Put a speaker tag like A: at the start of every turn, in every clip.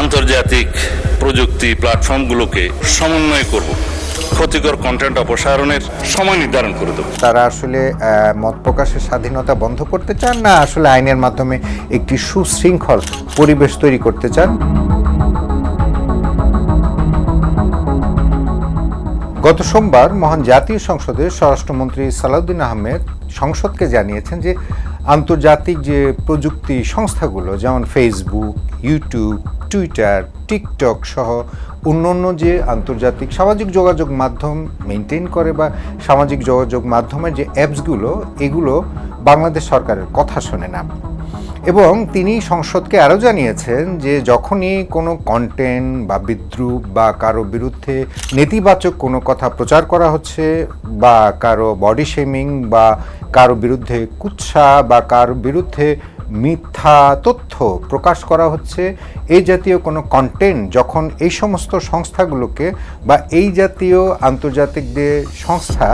A: আন্তর্জাতিক প্রযুক্তি প্ল্যাটফর্মগুলোকে সমন্বয় করব, ক্ষতিকর কন্টেন্ট অপসারণের সময় নির্ধারণ করে দেব।
B: তারা আসলে মত প্রকাশের স্বাধীনতা বন্ধ করতে চান না আসলে আইনের মাধ্যমে একটি সুশৃঙ্খল পরিবেশ তৈরি করতে চান? গত সোমবার মহান জাতীয় সংসদে স্বরাষ্ট্রমন্ত্রী সালাউদ্দিন আহমেদ সংসদকে জানিয়েছেন যে আন্তর্জাতিক যে প্রযুক্তি সংস্থাগুলো যেমন ফেসবুক, ইউটিউব, টুইটার, টিকটক সহ অন্যান্য যে আন্তর্জাতিক সামাজিক যোগাযোগ মাধ্যম মেনটেন করে বা সামাজিক যোগাযোগ মাধ্যমের যে অ্যাপসগুলো, এগুলো বাংলাদেশ সরকারের কথা শোনে না। এবং তিনি সংসদকে আরও জানিয়েছেন যে যখনই কোনো কন্টেন্ট বা বিদ্রূপ বা কারো বিরুদ্ধে নেতিবাচক কোনো কথা প্রচার করা হচ্ছে বা কারো বডি শেমিং বা কারো বিরুদ্ধে কুৎসা বা কারো বিরুদ্ধে মিথ্যা তথ্য প্রকাশ করা হচ্ছে, এই জাতীয় কোনো কন্টেন্ট যখন এই সমস্ত সংস্থাগুলোকে বা এই জাতীয় আন্তর্জাতিক যে সংস্থা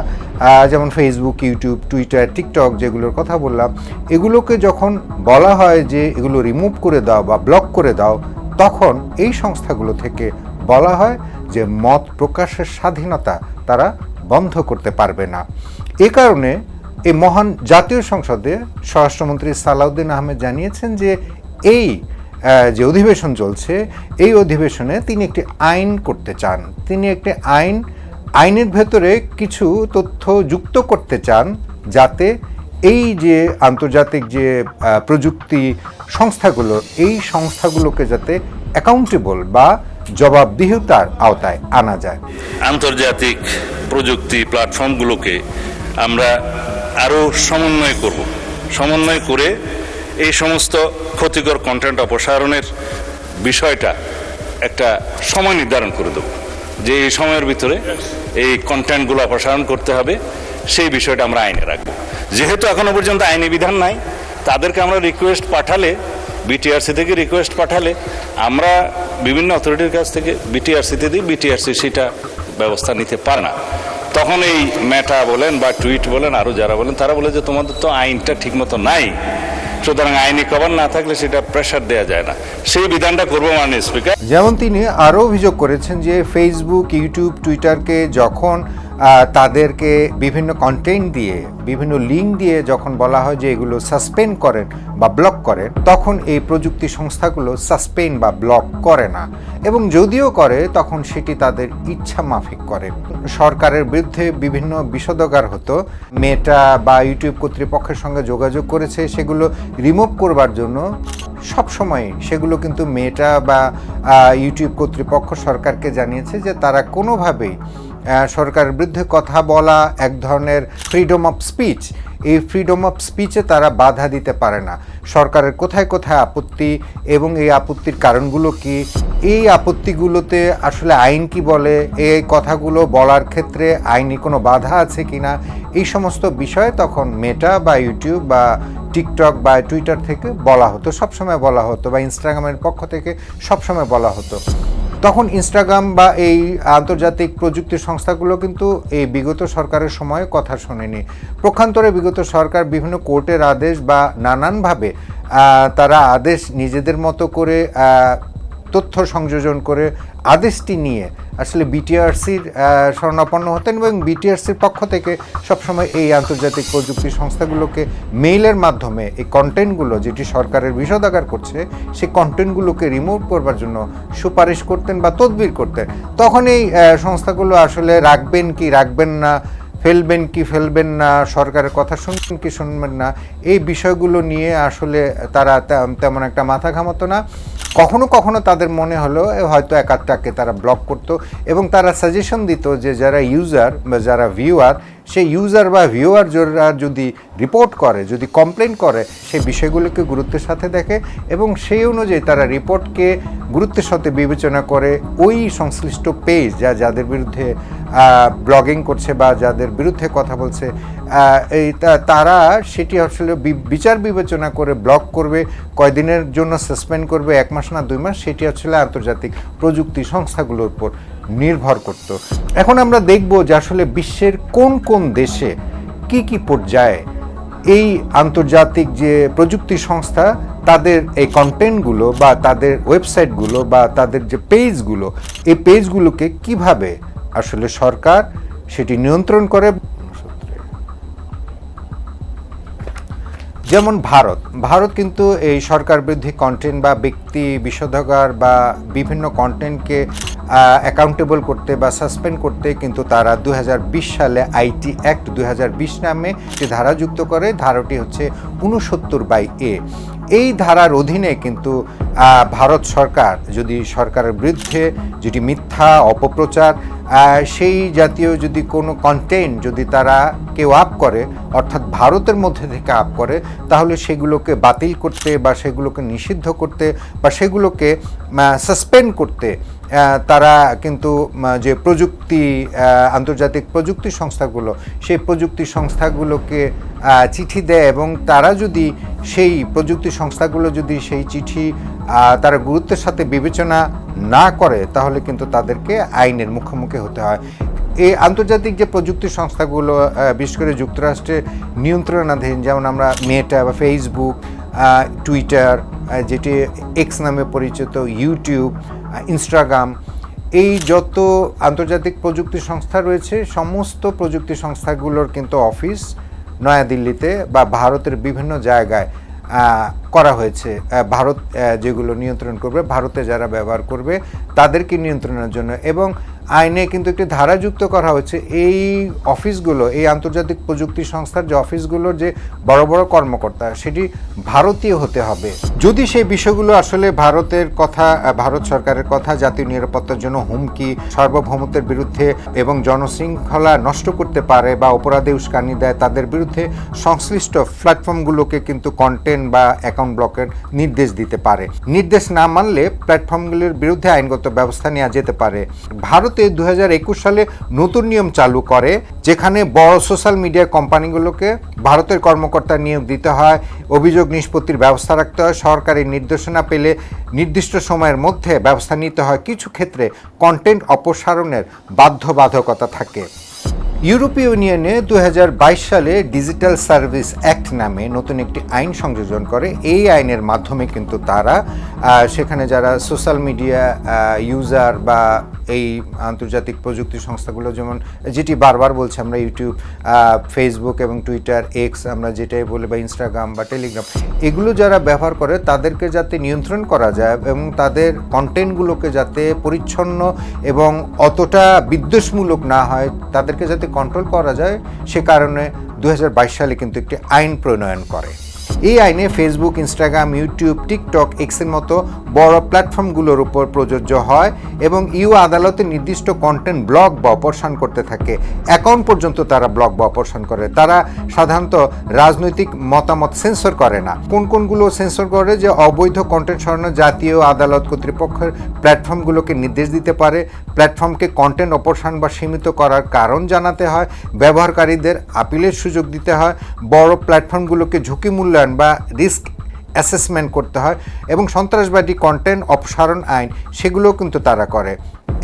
B: যেমন ফেসবুক, ইউটিউব, টুইটার, টিকটক যেগুলোর কথা বললাম, এগুলোকে যখন বলা হয় যে এগুলো রিমুভ করে দাও বা ব্লক করে দাও, তখন এই সংস্থাগুলো থেকে বলা হয় যে মত প্রকাশের স্বাধীনতা তারা বন্ধ করতে পারবে না। এ কারণে এই মহান জাতীয় সংসদে স্বরাষ্ট্রমন্ত্রী সালাউদ্দিন আহমেদ জানিয়েছেন যে এই যে অধিবেশন চলছে, এই অধিবেশনে তিনি একটি আইন করতে চান। তিনি একটি আইনের ভেতরে কিছু তথ্য যুক্ত করতে চান যাতে এই যে আন্তর্জাতিক যে প্রযুক্তি সংস্থাগুলো, এই সংস্থাগুলোকে যাতে অ্যাকাউন্টেবল বা জবাবদিহিতার আওতায় আনা যায়।
A: আন্তর্জাতিক প্রযুক্তি প্ল্যাটফর্মগুলোকে আমরা আরও সমন্বয় করে এই সমস্ত ক্ষতিকর কন্টেন্ট অপসারণের বিষয়টা একটা সময় নির্ধারণ করে দেব, যে এই সময়ের ভিতরে এই কন্টেন্টগুলো অপসারণ করতে হবে, সেই বিষয়টা আমরা আইনে রাখবো। যেহেতু এখনো পর্যন্ত আইনি বিধান নাই, তাদেরকে আমরা রিকোয়েস্ট পাঠালে, বিটিআরসি থেকে রিকোয়েস্ট পাঠালে আমরা বিভিন্ন অথরিটির কাছ থেকে বিটিআরসিতে দিই, বিটিআরসি সেটা ব্যবস্থা নিতে পারে না। তখন এই মেটা বলেন বা টুইট বলেন, আরও যারা বলেন, তারা বলে যে তোমাদের তো আইনটা ঠিকমতো নাই, সুতরাং আইনি কভার না থাকলে সেটা প্রেশার দেওয়া যায় না। সেই বিধানটা করবো মাননীয় স্পিকার।
B: যেমন তিনি আরও অভিযোগ করেছেন যে ফেসবুক, ইউটিউব, টুইটারকে যখন তাদেরকে বিভিন্ন কন্টেন্ট দিয়ে, বিভিন্ন লিঙ্ক দিয়ে যখন বলা হয় যে এগুলো সাসপেন্ড করেন বা ব্লক করেন, তখন এই প্রযুক্তি সংস্থাগুলো সাসপেন্ড বা ব্লক করে না, এবং যদিও করে তখন সেটি তাদের ইচ্ছা মাফিক করে। সরকারের বিরুদ্ধে বিভিন্ন বিষোদগার হতো, মেটা বা ইউটিউব কর্তৃপক্ষের সঙ্গে যোগাযোগ করেছে সেগুলো রিমুভ করবার জন্য। সবসময় সেগুলো কিন্তু মেটা বা ইউটিউব কর্তৃপক্ষ সরকারকে জানিয়েছে যে তারা কোনোভাবেই সরকারের বিরুদ্ধে কথা বলা এক ধরনের ফ্রিডম অফ স্পিচ, এই ফ্রিডম অফ স্পিচে তারা বাধা দিতে পারে না। সরকারের কোথায় কোথায় আপত্তি এবং এই আপত্তির কারণগুলো কি, এই আপত্তিগুলোতে আসলে আইন কি বলে, এই কথাগুলো বলার ক্ষেত্রে আইনি কোনো বাধা আছে কিনা, এই সমস্ত বিষয়ে তখন মেটা বা ইউটিউব বা টিকটক বা টুইটার থেকে বলা হতো, সবসময় বলা হতো, বা ইনস্টাগ্রামের পক্ষ থেকে সবসময় বলা হতো। তখন ইনস্টাগ্রাম বা এই আন্তর্জাতিক প্রযুক্তি সংস্থাগুলো কিন্তু এই বিগত সরকারের সময় কথা শোনেনি। পক্ষান্তরে বিগত সরকার বিভিন্ন কোর্টের আদেশ বা নানানভাবে তারা আদেশ নিজেদের মতো করে তথ্য সংযোজন করে আদেশটি নিয়ে আসলে বিটিআরসির শরণাপন্ন হতেন, এবং বিটিআরসির পক্ষ থেকে সবসময় এই আন্তর্জাতিক প্রযুক্তি সংস্থাগুলোকে মেইলের মাধ্যমে এই কন্টেন্টগুলো যেটি সরকারের বিষোদগার করছে, সেই কন্টেন্টগুলোকে রিমুভ করবার জন্য সুপারিশ করতেন বা তদবির করতেন। তখন এই সংস্থাগুলো আসলে রাখবেন কি রাখবেন না, ফেলবেন কি ফেলবেন না, সরকারের কথা শুনবেন কি শুনবেন না, এই বিষয়গুলো নিয়ে আসলে তারা তেমন একটা মাথা ঘামাতো না। কখনো কখনো তাদের মনে হলো হয়তো এক আধটাকে তারা ব্লক করতো, এবং তারা সাজেশন দিত যে যারা ইউজার বা যারা ভিউয়ার, সেই ইউজার বা ভিউয়ার যারা যদি রিপোর্ট করে, যদি কমপ্লেন করে, সেই বিষয়গুলোকে গুরুত্বের সাথে দেখে এবং সেই অনুযায়ী তারা রিপোর্টকে গুরুত্বের সাথে বিবেচনা করে ওই সংশ্লিষ্ট পেজ যাদের বিরুদ্ধে ব্লগিং করছে বা যাদের বিরুদ্ধে কথা বলছে, তারা সেটি আসলে বিচার বিবেচনা করে ব্লক করবে, কয়দিনের জন্য সাসপেন্ড করবে, 1 মাস না 2 মাস, সেটি আসলে আন্তর্জাতিক প্রযুক্তি সংস্থাগুলোর উপর নির্ভর করত। এখন আমরা দেখব যে আসলে বিশ্বের কোন কোন দেশে কি কি পর্যায়ে এই আন্তর্জাতিক যে প্রযুক্তি সংস্থা তাদের এই কন্টেন্টগুলো বা তাদের ওয়েবসাইটগুলো বা তাদের যে পেজগুলো, এই পেজগুলোকে কিভাবে আসলে সরকার সেটি নিয়ন্ত্রণ করে। যেমন ভারত কিন্তু এই সরকার বিরোধী কন্টেন্ট বা ব্যক্তি বিষোধকর বা বিভিন্ন কন্টেন্টকে অ্যাকাউন্টেবল করতে বা সাসপেন্ড করতে কিন্তু তারা 2020 সালে আইটি অ্যাক্ট 2020 নামে যে ধারা যুক্ত করে। ধারাটি হচ্ছে 69/A। এই ধারার অধীনে কিন্তু ভারত সরকার যদি সরকারের বিরুদ্ধে যেটি মিথ্যা অপপ্রচার সেই জাতীয় যদি কোনো কন্টেন্ট যদি তারা কেউ আপ করে, অর্থাৎ ভারতের মধ্যে থেকে আপ করে, তাহলে সেগুলোকে বাতিল করতে বা সেগুলোকে নিষিদ্ধ করতে বা সেগুলোকে সাসপেন্ড করতে তারা কিন্তু যে প্রযুক্তি আন্তর্জাতিক প্রযুক্তি সংস্থাগুলো, সেই প্রযুক্তি সংস্থাগুলোকে চিঠি দেয় এবং তারা যদি সেই প্রযুক্তি সংস্থাগুলো যদি সেই চিঠি তারা গুরুত্বের সাথে বিবেচনা না করে, তাহলে কিন্তু তাদেরকে আইনের মুখোমুখি হতে হয়। এই আন্তর্জাতিক যে প্রযুক্তি সংস্থাগুলো বিশেষ করে যুক্তরাষ্ট্রের নিয়ন্ত্রণাধীন, যেমন আমরা মেটা বা ফেসবুক, টুইটার যেটি এক্স নামে পরিচিত, ইউটিউব, ইনস্টাগ্রাম, এই যত আন্তর্জাতিক প্রযুক্তি সংস্থা রয়েছে সমস্ত প্রযুক্তি সংস্থাগুলোর কিন্তু অফিস নয়াদিল্লিতে বা ভারতের বিভিন্ন জায়গায় করা হয়েছে। ভারত যেগুলো নিয়ন্ত্রণ করবে, ভারতে যারা ব্যবহার করবে তাদেরকে নিয়ন্ত্রণের জন্য, এবং আইনে কিন্তু একটি ধারা যুক্ত করা হয়েছে এই অফিসগুলো, এই আন্তর্জাতিক প্রযুক্তি সংস্থার যে অফিসগুলোর যে বড় বড় কর্মকর্তা সেটি ভারতীয় হতে হবে। যদি সেই বিষয়গুলো আসলে ভারতের কথা, ভারত সরকারের কথা, জাতীয় নিরাপত্তার জন্য হুমকি, সার্বভৌমত্বের বিরুদ্ধে এবং জনশৃঙ্খলা নষ্ট করতে পারে বা অপরাধে উস্কানি দেয়, তাদের বিরুদ্ধে সংশ্লিষ্ট প্ল্যাটফর্মগুলোকে কিন্তু কন্টেন্ট বা অ্যাকাউন্ট ব্লকের নির্দেশ দিতে পারে। নির্দেশ না মানলে প্ল্যাটফর্মগুলির বিরুদ্ধে আইনগত ব্যবস্থা নেওয়া যেতে পারে। ভারতে 2021 সালে নতুন নিয়ম চালু করে, যেখানে বড় সোশ্যাল মিডিয়া কোম্পানিগুলোকে ভারতের কর্মকর্তা নিয়োগ দিতে হয়, অভিযোগ নিষ্পত্তির ব্যবস্থা রাখতে হয়, সরকারি নির্দেশনা পেলে নির্দিষ্ট সময়ের মধ্যে ব্যবস্থা নিতে হয়। কিছু ক্ষেত্রে কন্টেন্ট অপসারণের বাধ্যবাধকতা থাকে। ইউরোপীয় ইউনিয়নে 2022 সালে ডিজিটাল সার্ভিস অ্যাক্ট নামে নতুন একটি আইন সংযোজন করে। এই আইনের মাধ্যমে কিন্তু তারা সেখানে যারা সোশ্যাল মিডিয়া ইউজার বা এই আন্তর্জাতিক প্রযুক্তি সংস্থাগুলো, যেমন যেটি বারবার বলছি আমরা, ইউটিউব, ফেসবুক এবং টুইটার, এক্স আমরা যেটাই বলি, বা ইনস্টাগ্রাম বা টেলিগ্রাম, এগুলো যারা ব্যবহার করে তাদেরকে যাতে নিয়ন্ত্রণ করা যায় এবং তাদের কন্টেন্টগুলোকে যাতে পরিচ্ছন্ন এবং অতটা বিদ্বেষমূলক না হয়, তাদেরকে যাতে কন্ট্রোল করা যায়, সে কারণে 2022 সালে কিন্তু একটি আইন প্রণয়ন করে। এই আইনে ফেসবুক, ইনস্টাগ্রাম, ইউটিউব, টিকটক, এক্সের মতো বড় প্ল্যাটফর্মগুলোর উপর প্রযোজ্য হয় এবং ইউ আদালতে নির্দিষ্ট কন্টেন্ট ব্লক বা অপসারণ করতে থাকে। অ্যাকাউন্ট পর্যন্ত তারা ব্লক বা অপসারণ করে। তারা সাধারণত রাজনৈতিক মতামত সেন্সর করে না। কোনগুলো সেন্সর করে? যে অবৈধ কন্টেন্ট সরানো জাতীয় আদালত কর্তৃপক্ষের প্ল্যাটফর্মগুলোকে নির্দেশ দিতে পারে, প্ল্যাটফর্মকে কন্টেন্ট অপসারণ বা সীমিত করার কারণ জানাতে হয়, ব্যবহারকারীদের আপিলের সুযোগ দিতে হয়, বড় প্ল্যাটফর্মগুলোকে ঝুঁকি মূল্যায়ন বা রিস্ক অ্যাসেসমেন্ট করতে হয় এবং সন্ত্রাসবাদী কন্টেন্ট অপসারণ আইন সেগুলো কিন্তু তারা করে।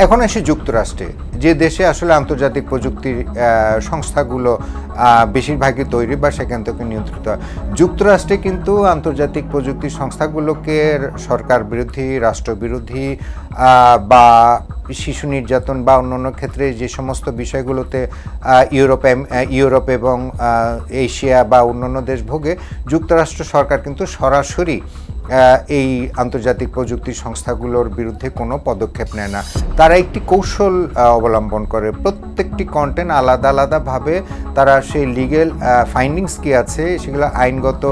B: এখন আসি যুক্তরাষ্ট্রে, যে দেশে আসলে আন্তর্জাতিক প্রযুক্তির সংস্থাগুলো বেশিরভাগই তৈরি বা সেখান থেকে নিয়ন্ত্রিত হয়। যুক্তরাষ্ট্রে কিন্তু আন্তর্জাতিক প্রযুক্তি সংস্থাগুলোকে সরকার বিরোধী, রাষ্ট্রবিরোধী বা শিশু নির্যাতন বা অন্যান্য ক্ষেত্রে যে সমস্ত বিষয়গুলোতে ইউরোপ এবং এশিয়া বা অন্যান্য দেশ ভোগে, যুক্তরাষ্ট্র সরকার কিন্তু সরাসরি এই আন্তর্জাতিক প্রযুক্তি সংস্থাগুলোর বিরুদ্ধে কোনো পদক্ষেপ নেয় না। তারা একটি কৌশল অবলম্বন করে। প্রত্যেকটি কন্টেন্ট আলাদা আলাদাভাবে তারা সেই লিগেল ফাইন্ডিংস কী আছে, সেগুলো আইনগত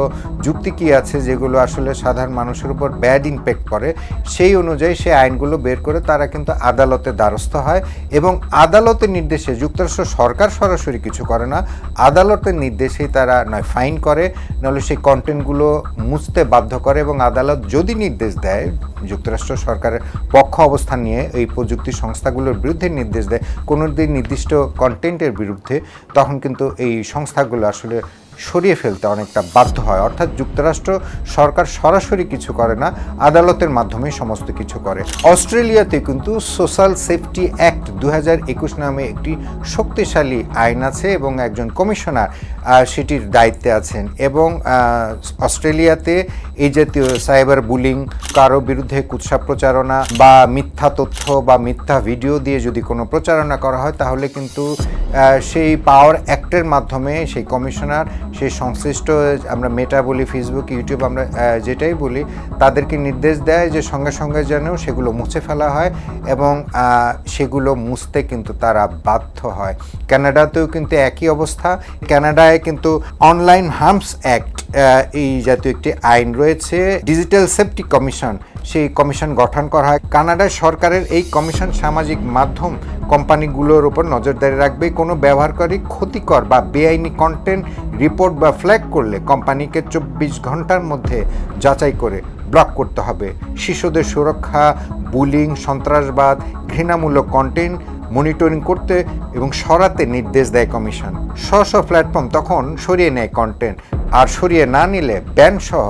B: যুক্তি কী আছে, যেগুলো আসলে সাধারণ মানুষের উপর ব্যাড ইম্প্যাক্ট করে, সেই অনুযায়ী সেই আইনগুলো বের করে তারা কিন্তু আদালতে দ্বারস্থ হয় এবং আদালতের নির্দেশে, যুক্তরাষ্ট্র সরকার সরাসরি কিছু করে না, আদালতের নির্দেশেই তারা নয় ফাইন করে, নাহলে সেই কন্টেন্টগুলো মুছতে বাধ্য করে এবং আদালত যদি নির্দেশ দেয়, যুক্তরাষ্ট্র সরকারের পক্ষ অবস্থান নিয়ে এই প্রযুক্তি সংস্থাগুলোর বিরুদ্ধে নির্দেশ দেয় কোনো নির্দিষ্ট কন্টেন্টের বিরুদ্ধে, তখন কিন্তু এই সংস্থাগুলো আসলে সরিয়ে ফেলতে অনেকটা বাধ্য হয়। অর্থাৎ যুক্তরাষ্ট্র সরকার সরাসরি কিছু করে না, আদালতের মাধ্যমে সমস্ত কিছু করে। অস্ট্রেলিয়াতে কিন্তু সোশ্যাল সেফটি অ্যাক্ট 2021 নামে একটি শক্তিশালী আইন আছে এবং একজন কমিশনার সেটির দায়িত্বে আছেন। এবং অস্ট্রেলিয়াতে এই জাতীয় সাইবার বুলিং, কারো বিরুদ্ধে কুৎসা প্রচারণা বা মিথ্যা তথ্য বা মিথ্যা ভিডিও দিয়ে যদি কোনো প্রচারণা করা হয়, তাহলে কিন্তু সেই পাওয়ার অ্যাক্টের মাধ্যমে সেই কমিশনার, সেই সংশ্লিষ্ট, আমরা মেটা বলি, ফেসবুক, ইউটিউব, আমরা যেটাই বলি, তাদেরকে নির্দেশ দেয় যে সঙ্গে সঙ্গে যেন সেগুলো মুছে ফেলা হয় এবং সেগুলো মুছতে কিন্তু তারা বাধ্য হয়। কানাডাতেও কিন্তু একই অবস্থা। কানাডায় কিন্তু অনলাইন হার্মস অ্যাক্ট এই জাতীয় একটি আইন রয়েছে। ডিজিটাল সেফটি কমিশন, সেই কমিশন গঠন করা হয়। কানাডার সরকারের এই কমিশন সামাজিক মাধ্যম কোম্পানিগুলোর উপর নজরদারি রাখবে। কোনো ব্যবহারকারী ক্ষতিকর বা বেআইনি কন্টেন্ট রিপোর্ট বা ফ্ল্যাগ করলে কোম্পানিকে 24 ঘন্টার মধ্যে যাচাই করে ব্লক করতে হবে। শিশুদের সুরক্ষা, বুলিং, সন্ত্রাসবাদ, ঘৃণামূলক কন্টেন্ট মনিটরিং করতে এবং সরাতে নির্দেশ দেয় কমিশন। স্ব প্ল্যাটফর্ম তখন সরিয়ে নেয় কন্টেন্ট, আর সরিয়ে না নিলে ব্যান সহ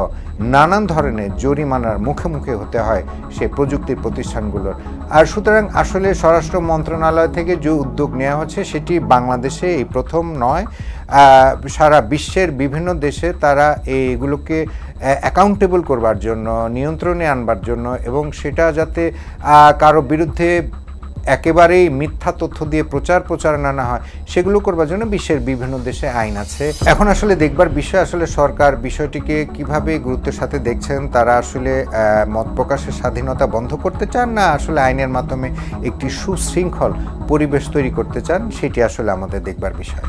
B: নানান ধরনের জরিমানার মুখে হতে হয় সে প্রযুক্তির প্রতিষ্ঠানগুলোর। আর সুতরাং আসলে স্বরাষ্ট্র মন্ত্রণালয় থেকে যে উদ্যোগ নেওয়া হচ্ছে সেটি বাংলাদেশে এই প্রথম নয়, সারা বিশ্বের বিভিন্ন দেশে তারা এইগুলোকে অ্যাকাউন্টেবল করবার জন্য, নিয়ন্ত্রণে আনবার জন্য এবং সেটা যাতে কারো বিরুদ্ধে একেবারেই মিথ্যা তথ্য দিয়ে প্রচারণা না হয় সেগুলো করবার জন্য বিশ্বের বিভিন্ন দেশে আইন আছে। এখন আসলে দেখবার বিষয় আসলে সরকার বিষয়টিকে কিভাবে গুরুত্বের সাথে দেখছেন। তারা আসলে মত প্রকাশের স্বাধীনতা বন্ধ করতে চান, না আসলে আইনের মাধ্যমে একটি সুশৃঙ্খল পরিবেশ তৈরি করতে চান, সেটি আসলে আমাদের দেখবার বিষয়।